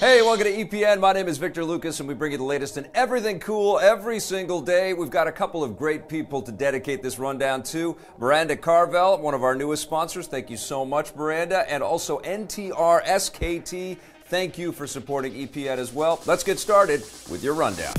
Hey, welcome to EPN. My name is Victor Lucas, and we bring you the latest in everything cool every single day. We've got a couple of great people to dedicate this rundown to. Miranda Carvel, one of our newest sponsors. Thank you so much, Miranda. And also NTR SKT. Thank you for supporting EPN as well. Let's get started with your rundown.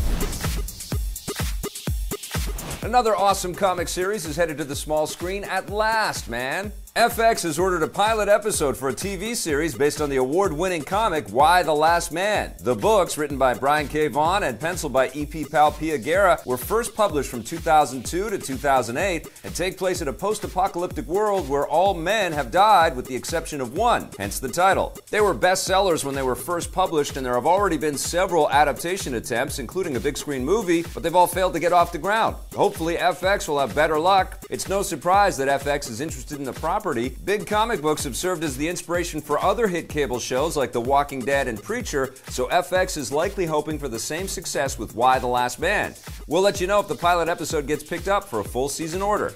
Another awesome comic series is headed to the small screen at last, man. FX has ordered a pilot episode for a TV series based on the award-winning comic Y: The Last Man. The books, written by Brian K. Vaughan and penciled by E.P. Palpia Guerra, were first published from 2002 to 2008 and take place in a post-apocalyptic world where all men have died with the exception of one, hence the title. They were bestsellers when they were first published, and there have already been several adaptation attempts, including a big-screen movie, but they've all failed to get off the ground. Hopefully FX will have better luck. It's no surprise that FX is interested in the property. Big comic books have served as the inspiration for other hit cable shows like The Walking Dead and Preacher, so FX is likely hoping for the same success with Y: The Last Man. We'll let you know if the pilot episode gets picked up for a full season order.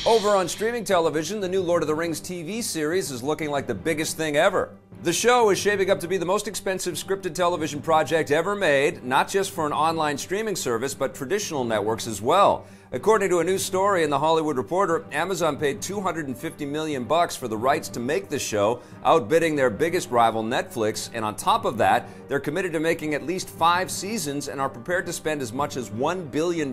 Over on streaming television, the new Lord of the Rings TV series is looking like the biggest thing ever. The show is shaping up to be the most expensive scripted television project ever made, not just for an online streaming service, but traditional networks as well. According to a new story in The Hollywood Reporter, Amazon paid $250 million for the rights to make the show, outbidding their biggest rival Netflix, and on top of that, they're committed to making at least 5 seasons and are prepared to spend as much as $1 billion.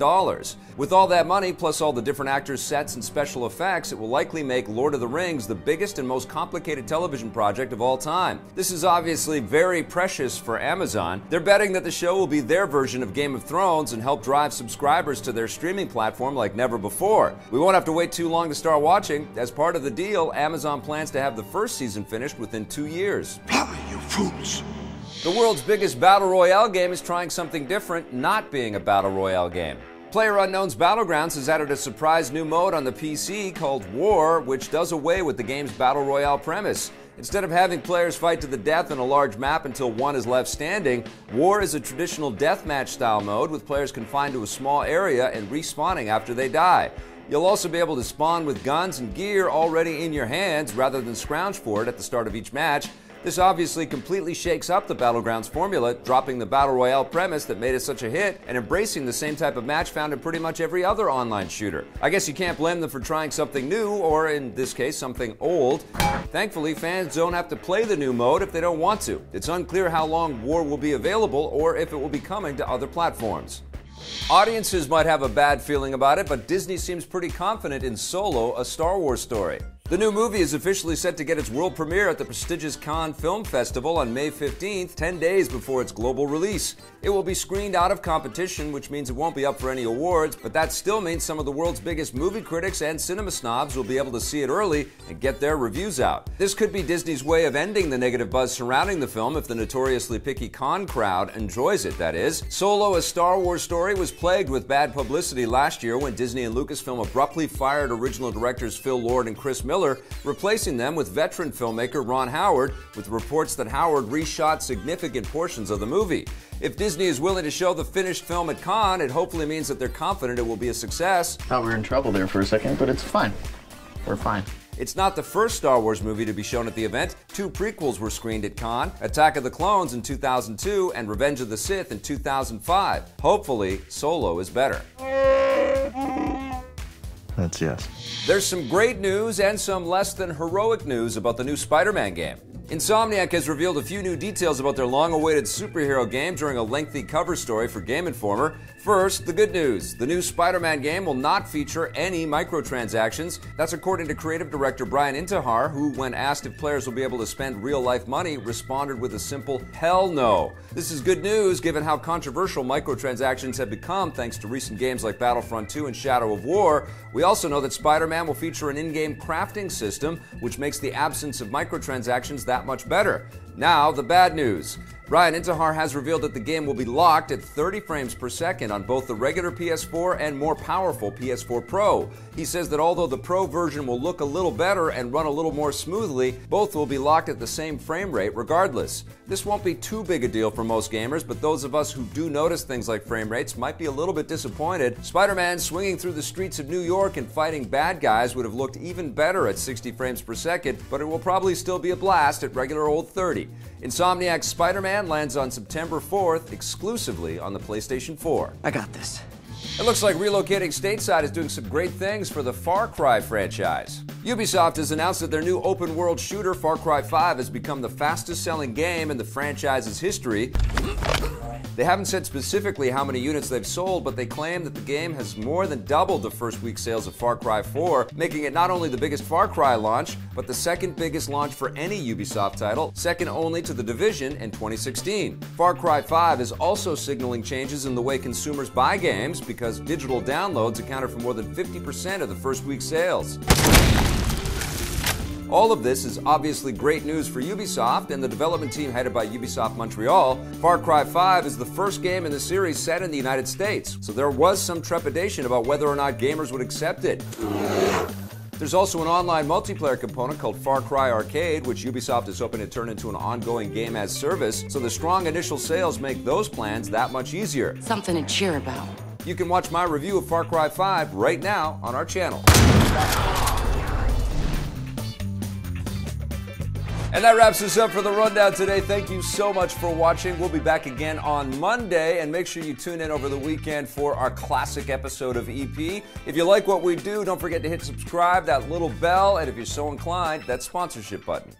With all that money, plus all the different actors, sets, and special effects, it will likely make Lord of the Rings the biggest and most complicated television project of all time. This is obviously very precious for Amazon. They're betting that the show will be their version of Game of Thrones and help drive subscribers to their streaming platform like never before. We won't have to wait too long to start watching. As part of the deal, Amazon plans to have the first season finished within 2 years. Blimey, you fools! The world's biggest battle royale game is trying something different, not being a battle royale game. PlayerUnknown's Battlegrounds has added a surprise new mode on the PC called War, which does away with the game's battle royale premise. Instead of having players fight to the death in a large map until one is left standing, War is a traditional deathmatch style mode with players confined to a small area and respawning after they die. You'll also be able to spawn with guns and gear already in your hands rather than scrounge for it at the start of each match. This obviously completely shakes up the Battlegrounds formula, dropping the Battle Royale premise that made it such a hit and embracing the same type of match found in pretty much every other online shooter. I guess you can't blame them for trying something new, or in this case, something old. Thankfully, fans don't have to play the new mode if they don't want to. It's unclear how long War will be available or if it will be coming to other platforms. Audiences might have a bad feeling about it, but Disney seems pretty confident in Solo, a Star Wars story. The new movie is officially set to get its world premiere at the prestigious Cannes Film Festival on May 15th, 10 days before its global release. It will be screened out of competition, which means it won't be up for any awards, but that still means some of the world's biggest movie critics and cinema snobs will be able to see it early and get their reviews out. This could be Disney's way of ending the negative buzz surrounding the film if the notoriously picky Cannes crowd enjoys it, that is. Solo, a Star Wars story, was plagued with bad publicity last year when Disney and Lucasfilm abruptly fired original directors Phil Lord and Chris Miller, replacing them with veteran filmmaker Ron Howard, with reports that Howard reshot significant portions of the movie. If Disney is willing to show the finished film at Cannes, it hopefully means that they're confident it will be a success. Thought we were in trouble there for a second, but it's fine. We're fine. It's not the first Star Wars movie to be shown at the event. 2 prequels were screened at Cannes, Attack of the Clones in 2002 and Revenge of the Sith in 2005. Hopefully, Solo is better. That's yes. There's some great news and some less than heroic news about the new SpiderMan game. Insomniac has revealed a few new details about their long-awaited superhero game during a lengthy cover story for Game Informer. First, the good news. The new SpiderMan game will not feature any microtransactions. That's according to creative director Brian Intihar, who, when asked if players will be able to spend real-life money, responded with a simple, hell no. This is good news given how controversial microtransactions have become thanks to recent games like Battlefront 2 and Shadow of War. We also know that SpiderMan will feature an in-game crafting system, which makes the absence of microtransactions that much better. Now, the bad news. Brian Intihar has revealed that the game will be locked at 30 frames per second on both the regular PS4 and more powerful PS4 Pro. He says that although the Pro version will look a little better and run a little more smoothly, both will be locked at the same frame rate regardless. This won't be too big a deal for most gamers, but those of us who do notice things like frame rates might be a little bit disappointed. Spider-Man swinging through the streets of New York and fighting bad guys would have looked even better at 60 frames per second, but it will probably still be a blast at regular old 30. Insomniac's Spider-Man SpiderMan lands on September 4th exclusively on the PlayStation 4. I got this. It looks like relocating stateside is doing some great things for the Far Cry franchise. Ubisoft has announced that their new open-world shooter, Far Cry 5, has become the fastest-selling game in the franchise's history. They haven't said specifically how many units they've sold, but they claim that the game has more than doubled the first week sales of Far Cry 4, making it not only the biggest Far Cry launch, but the second biggest launch for any Ubisoft title, second only to The Division in 2016. Far Cry 5 is also signaling changes in the way consumers buy games because digital downloads accounted for more than 50% of the first week's sales. All of this is obviously great news for Ubisoft and the development team headed by Ubisoft Montreal. Far Cry 5 is the first game in the series set in the United States, so there was some trepidation about whether or not gamers would accept it. There's also an online multiplayer component called Far Cry Arcade, which Ubisoft is hoping to turn into an ongoing game as service, so the strong initial sales make those plans that much easier. Something to cheer about. You can watch my review of Far Cry 5 right now on our channel. And that wraps us up for the rundown today. Thank you so much for watching. We'll be back again on Monday, and make sure you tune in over the weekend for our classic episode of EP. If you like what we do, don't forget to hit subscribe, that little bell, and if you're so inclined, that sponsorship button.